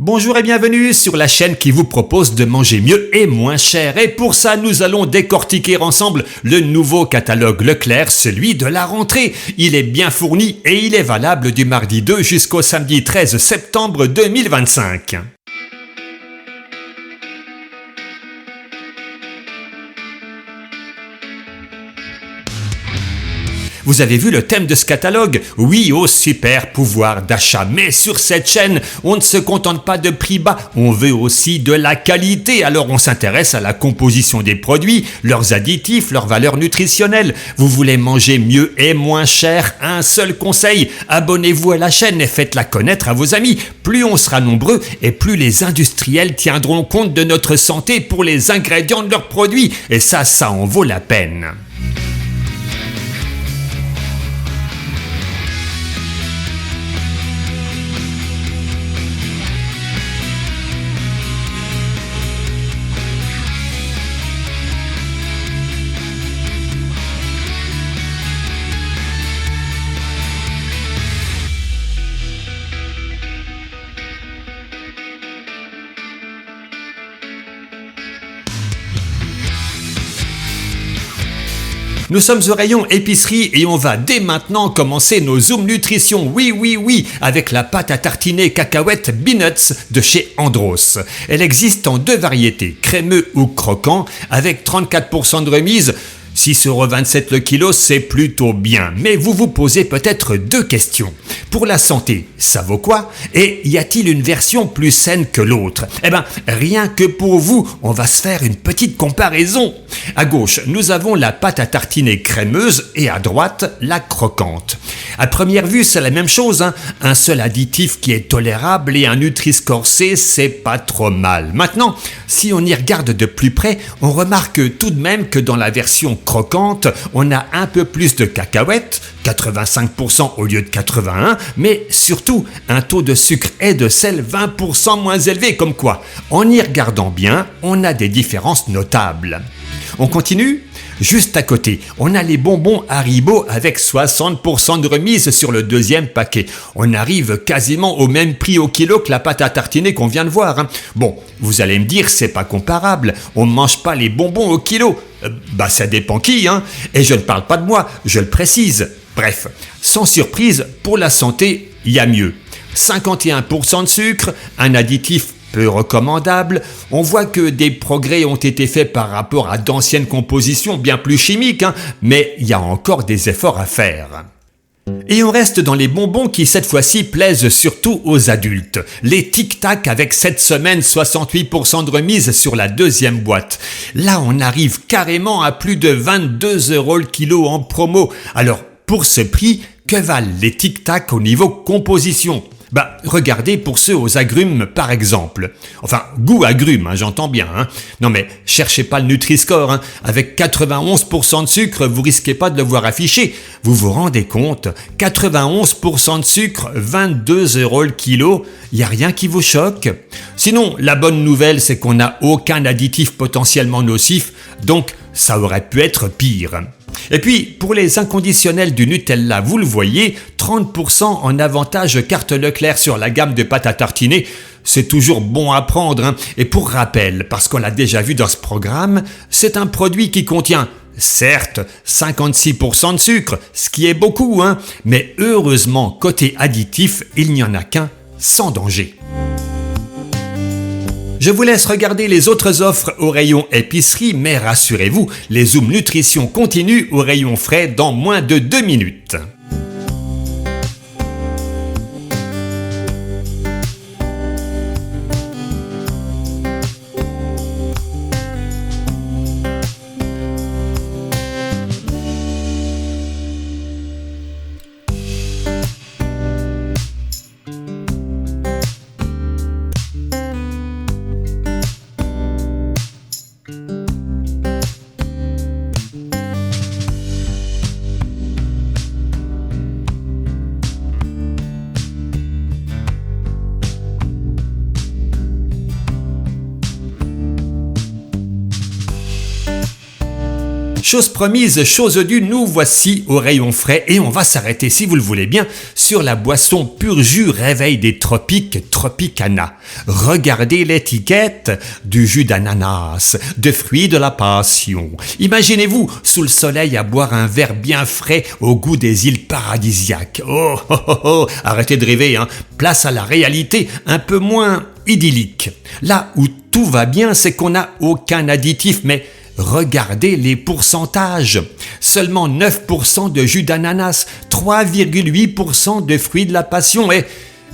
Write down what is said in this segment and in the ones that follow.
Bonjour et bienvenue sur la chaîne qui vous propose de manger mieux et moins cher. Et pour ça, nous allons décortiquer ensemble le nouveau catalogue Leclerc, celui de la rentrée. Il est bien fourni et il est valable du mardi 2 jusqu'au samedi 13 septembre 2025. Vous avez vu le thème de ce catalogue? Oui, au super pouvoir d'achat. Mais sur cette chaîne, on ne se contente pas de prix bas, on veut aussi de la qualité. Alors on s'intéresse à la composition des produits, leurs additifs, leurs valeurs nutritionnelles. Vous voulez manger mieux et moins cher? Un seul conseil, abonnez-vous à la chaîne et faites-la connaître à vos amis. Plus on sera nombreux et plus les industriels tiendront compte de notre santé pour les ingrédients de leurs produits. Et ça en vaut la peine. Nous sommes au rayon épicerie et on va dès maintenant commencer nos Zoom Nutrition. Oui, avec la pâte à tartiner cacahuète Peanuts de chez Andros. Elle existe en deux variétés, crémeux ou croquant, avec 34% de remise. 6,27 € le kilo, c'est plutôt bien. Mais vous vous posez peut-être deux questions. Pour la santé, ça vaut quoi? Et y a-t-il une version plus saine que l'autre? Eh bien, rien que pour vous, on va se faire une petite comparaison. À gauche, nous avons la pâte à tartiner crémeuse et à droite, la croquante. À première vue, c'est la même chose, hein. Un seul additif qui est tolérable et un Nutri-Score C, c'est pas trop mal. Maintenant, si on y regarde de plus près, on remarque tout de même que dans la version croquante, on a un peu plus de cacahuètes, 85% au lieu de 81%, mais surtout un taux de sucre et de sel 20% moins élevé, comme quoi, en y regardant bien, on a des différences notables. On continue ? Juste à côté, on a les bonbons Haribo avec 60% de remise sur le deuxième paquet. On arrive quasiment au même prix au kilo que la pâte à tartiner qu'on vient de voir, hein. Bon, vous allez me dire, c'est pas comparable, on ne mange pas les bonbons au kilo. Ça dépend qui, hein. Et je ne parle pas de moi, je le précise. Bref, sans surprise, pour la santé, il y a mieux. 51% de sucre, un additif peu recommandable. On voit que des progrès ont été faits par rapport à d'anciennes compositions bien plus chimiques, hein, mais il y a encore des efforts à faire. Et on reste dans les bonbons qui cette fois-ci plaisent surtout aux adultes. Les Tic Tac avec cette semaine 68% de remise sur la deuxième boîte. Là on arrive carrément à plus de 22 € le kilo en promo. Alors pour ce prix, que valent les Tic Tac au niveau composition? Regardez pour ceux aux agrumes par exemple. Enfin, goût agrumes, hein, j'entends bien. Hein. Non mais, cherchez pas le Nutri-Score. Hein. Avec 91% de sucre, vous risquez pas de le voir affiché. Vous vous rendez compte? 91% de sucre, 22 € le kilo. Y a rien qui vous choque? Sinon, la bonne nouvelle, c'est qu'on n'a aucun additif potentiellement nocif, donc ça aurait pu être pire. Et puis, pour les inconditionnels du Nutella, vous le voyez, 30% en avantage carte Leclerc sur la gamme de pâte à tartiner. C'est toujours bon à prendre, hein. Et pour rappel, parce qu'on l'a déjà vu dans ce programme, c'est un produit qui contient, certes, 56% de sucre, ce qui est beaucoup, hein. Mais heureusement, côté additif, il n'y en a qu'un, sans danger. Je vous laisse regarder les autres offres au rayon épicerie, mais rassurez-vous, les Zoom Nutrition continuent au rayon frais dans moins de 2 minutes. Chose promise, chose due, nous voici au rayon frais et on va s'arrêter, si vous le voulez bien, sur la boisson pur jus réveil des tropiques, Tropicana. Regardez l'étiquette du jus d'ananas, de fruits de la passion. Imaginez-vous sous le soleil à boire un verre bien frais au goût des îles paradisiaques. Oh, oh, oh, oh, arrêtez de rêver, hein. Place à la réalité un peu moins idyllique. Là où tout va bien, c'est qu'on n'a aucun additif, mais regardez les pourcentages. Seulement 9% de jus d'ananas, 3,8% de fruits de la passion et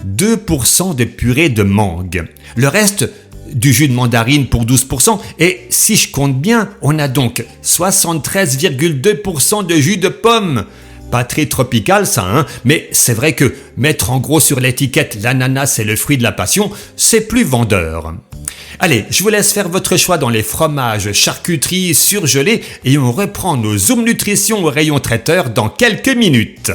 2% de purée de mangue. Le reste, du jus de mandarine pour 12%. Et si je compte bien, on a donc 73,2% de jus de pomme. Pas très tropical ça, hein, mais c'est vrai que mettre en gros sur l'étiquette l'ananas et le fruit de la passion, c'est plus vendeur. Allez, je vous laisse faire votre choix dans les fromages, charcuteries, surgelés et on reprend nos Zoom Nutrition au rayon traiteur dans quelques minutes.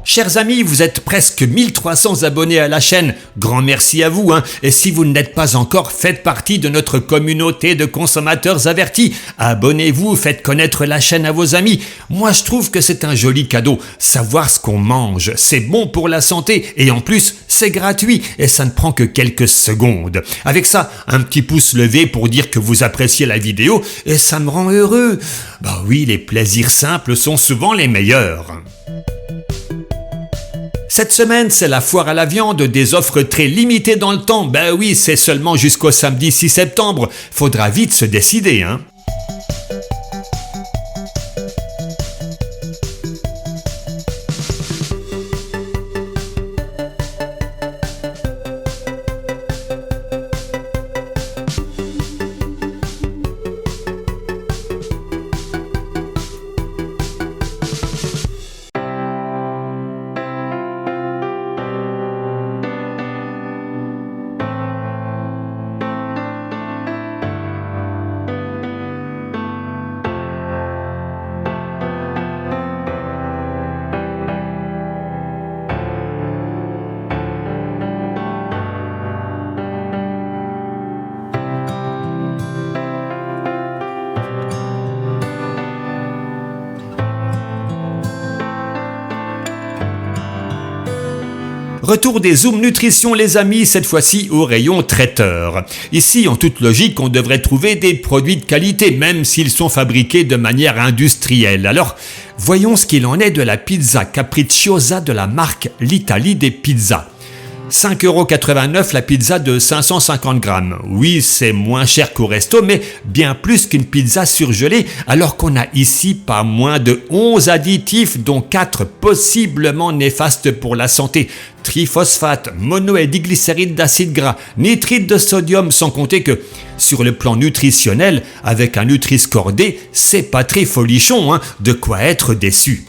Chers amis, vous êtes presque 1300 abonnés à la chaîne. Grand merci à vous, hein. Et si vous ne l'êtes pas encore, faites partie de notre communauté de consommateurs avertis. Abonnez-vous, faites connaître la chaîne à vos amis. Moi, je trouve que c'est un joli cadeau. Savoir ce qu'on mange, c'est bon pour la santé. Et en plus, c'est gratuit et ça ne prend que quelques secondes. Avec ça, un petit pouce levé pour dire que vous appréciez la vidéo et ça me rend heureux. Bah oui, les plaisirs simples sont souvent les meilleurs. Cette semaine, c'est la foire à la viande, des offres très limitées dans le temps. Ben oui, c'est seulement jusqu'au samedi 6 septembre. Faudra vite se décider, hein. Retour des Zoom Nutrition les amis, cette fois-ci au rayon traiteur. Ici, en toute logique, on devrait trouver des produits de qualité, même s'ils sont fabriqués de manière industrielle. Alors, voyons ce qu'il en est de la pizza capricciosa de la marque L'Italie des pizzas. 5,89 € la pizza de 550 grammes. Oui, c'est moins cher qu'au resto, mais bien plus qu'une pizza surgelée, alors qu'on a ici pas moins de 11 additifs, dont 4 possiblement néfastes pour la santé. Triphosphate, mono- et diglycéride d'acide gras, nitrite de sodium, sans compter que, sur le plan nutritionnel, avec un Nutri-Score D, c'est pas très folichon, hein, de quoi être déçu.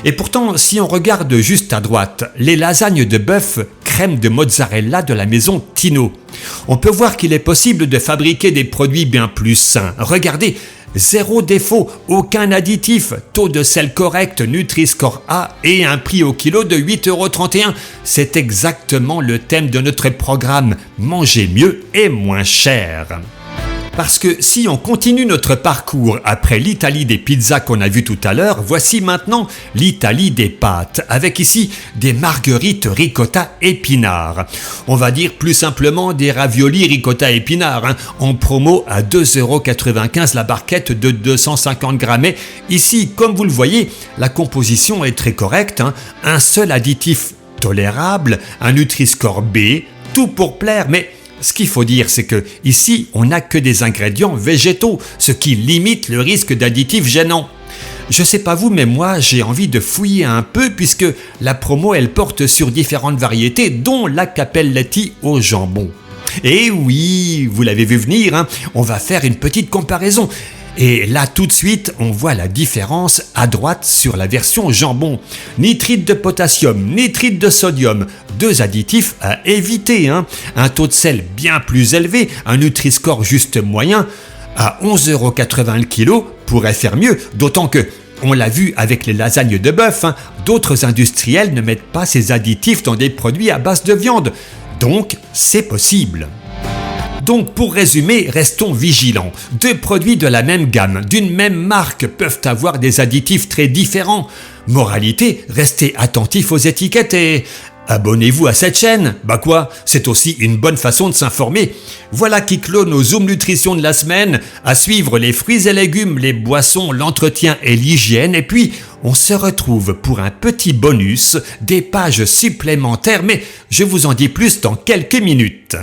Et pourtant, si on regarde juste à droite, les lasagnes de bœuf crème de mozzarella de la maison Tino, on peut voir qu'il est possible de fabriquer des produits bien plus sains. Regardez, Zéro défaut, aucun additif, taux de sel correct, Nutri-Score A et un prix au kilo de 8,31 €. C'est exactement le thème de notre programme, manger mieux et moins cher. Parce que si on continue notre parcours après l'Italie des pizzas qu'on a vu tout à l'heure, voici maintenant l'Italie des pâtes, avec ici des marguerites ricotta épinards. On va dire plus simplement des raviolis ricotta épinards, en promo à 2,95 € la barquette de 250 grammes. Et ici, comme vous le voyez, la composition est très correcte, un seul additif tolérable, un Nutri-Score B, tout pour plaire, mais ce qu'il faut dire, c'est que ici, on n'a que des ingrédients végétaux, ce qui limite le risque d'additifs gênants. Je sais pas vous, mais moi, j'ai envie de fouiller un peu puisque la promo, elle porte sur différentes variétés, dont la Cappelletti au jambon. Et oui, vous l'avez vu venir, on va faire une petite comparaison. Et là, tout de suite, on voit la différence à droite sur la version jambon. Nitrite de potassium, nitrite de sodium, deux additifs à éviter. Un taux de sel bien plus élevé, un Nutri-Score juste moyen, à 11,80 € le kilo, pourrait faire mieux, d'autant que, on l'a vu avec les lasagnes de bœuf, d'autres industriels ne mettent pas ces additifs dans des produits à base de viande. Donc, c'est possible. Donc pour résumer, restons vigilants. Deux produits de la même gamme, d'une même marque peuvent avoir des additifs très différents. Moralité, restez attentifs aux étiquettes et abonnez-vous à cette chaîne. Bah quoi, c'est aussi une bonne façon de s'informer. Voilà qui clôt nos Zoom Nutrition de la semaine. À suivre les fruits et légumes, les boissons, l'entretien et l'hygiène. Et puis, on se retrouve pour un petit bonus, des pages supplémentaires, mais je vous en dis plus dans quelques minutes.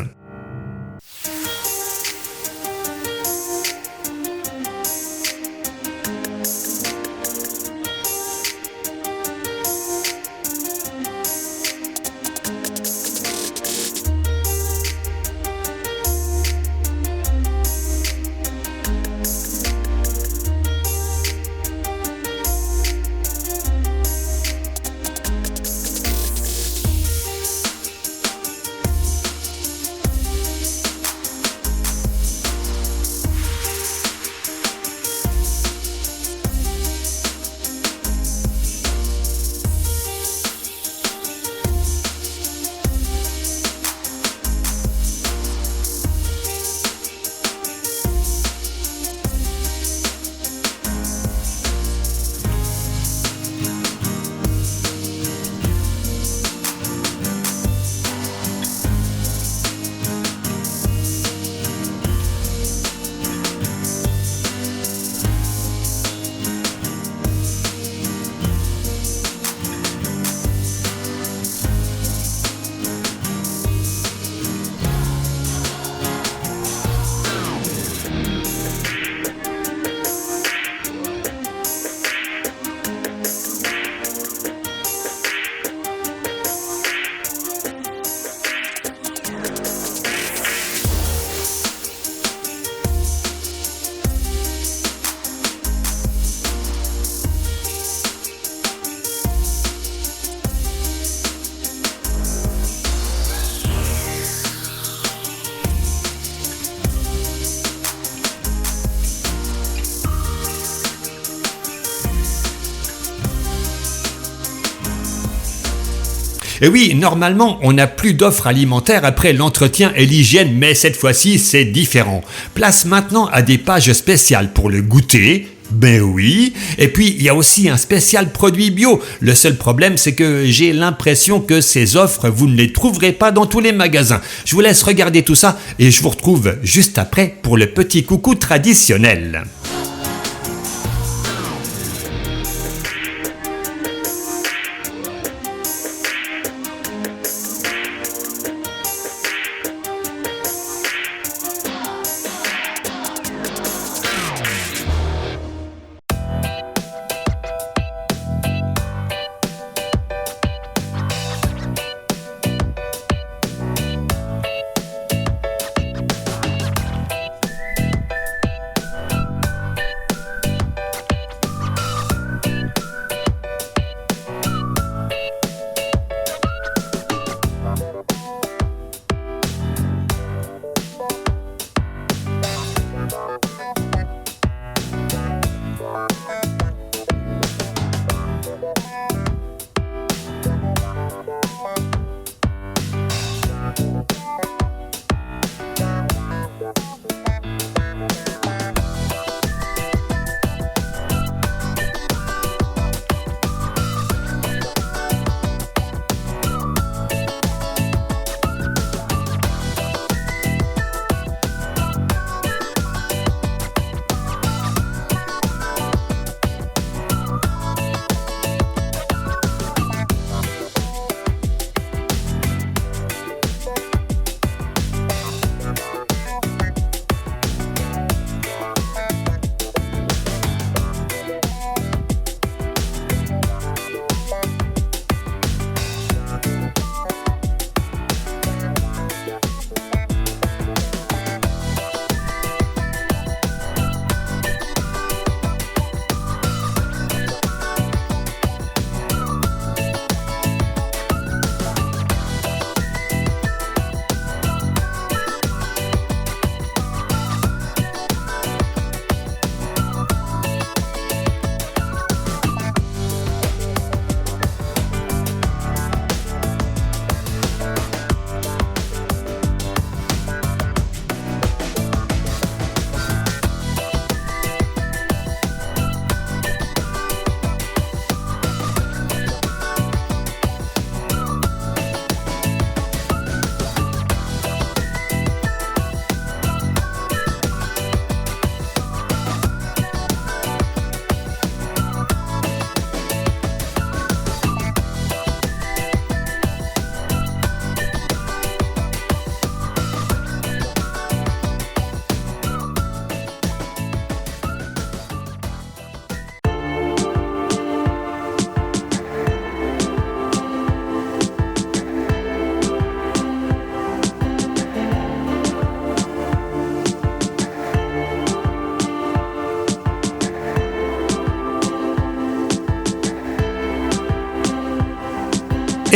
Et oui, normalement, on n'a plus d'offres alimentaires après l'entretien et l'hygiène, mais cette fois-ci, c'est différent. Place maintenant à des pages spéciales pour le goûter. Ben oui, et puis il y a aussi un spécial produit bio. Le seul problème, c'est que j'ai l'impression que ces offres, vous ne les trouverez pas dans tous les magasins. Je vous laisse regarder tout ça et je vous retrouve juste après pour le petit coucou traditionnel.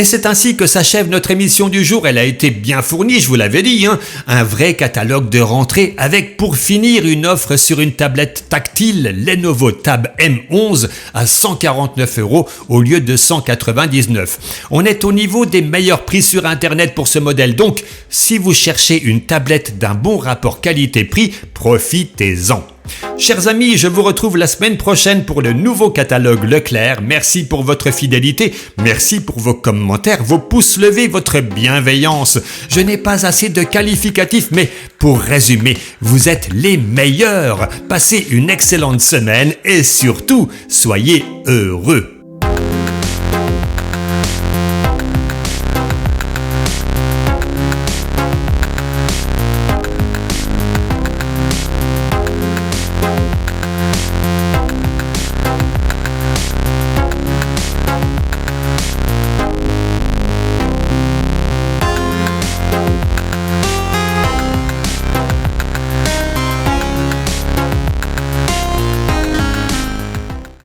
Et c'est ainsi que s'achève notre émission du jour. Elle a été bien fournie, je vous l'avais dit, hein. Un vrai catalogue de rentrée avec pour finir une offre sur une tablette tactile Lenovo Tab M11 à 149 € au lieu de 199. On est au niveau des meilleurs prix sur internet pour ce modèle. Donc, si vous cherchez une tablette d'un bon rapport qualité-prix, profitez-en. Chers amis, je vous retrouve la semaine prochaine pour le nouveau catalogue Leclerc. Merci pour votre fidélité, merci pour vos commentaires, vos pouces levés, votre bienveillance. Je n'ai pas assez de qualificatifs, mais pour résumer, vous êtes les meilleurs. Passez une excellente semaine et surtout, soyez heureux.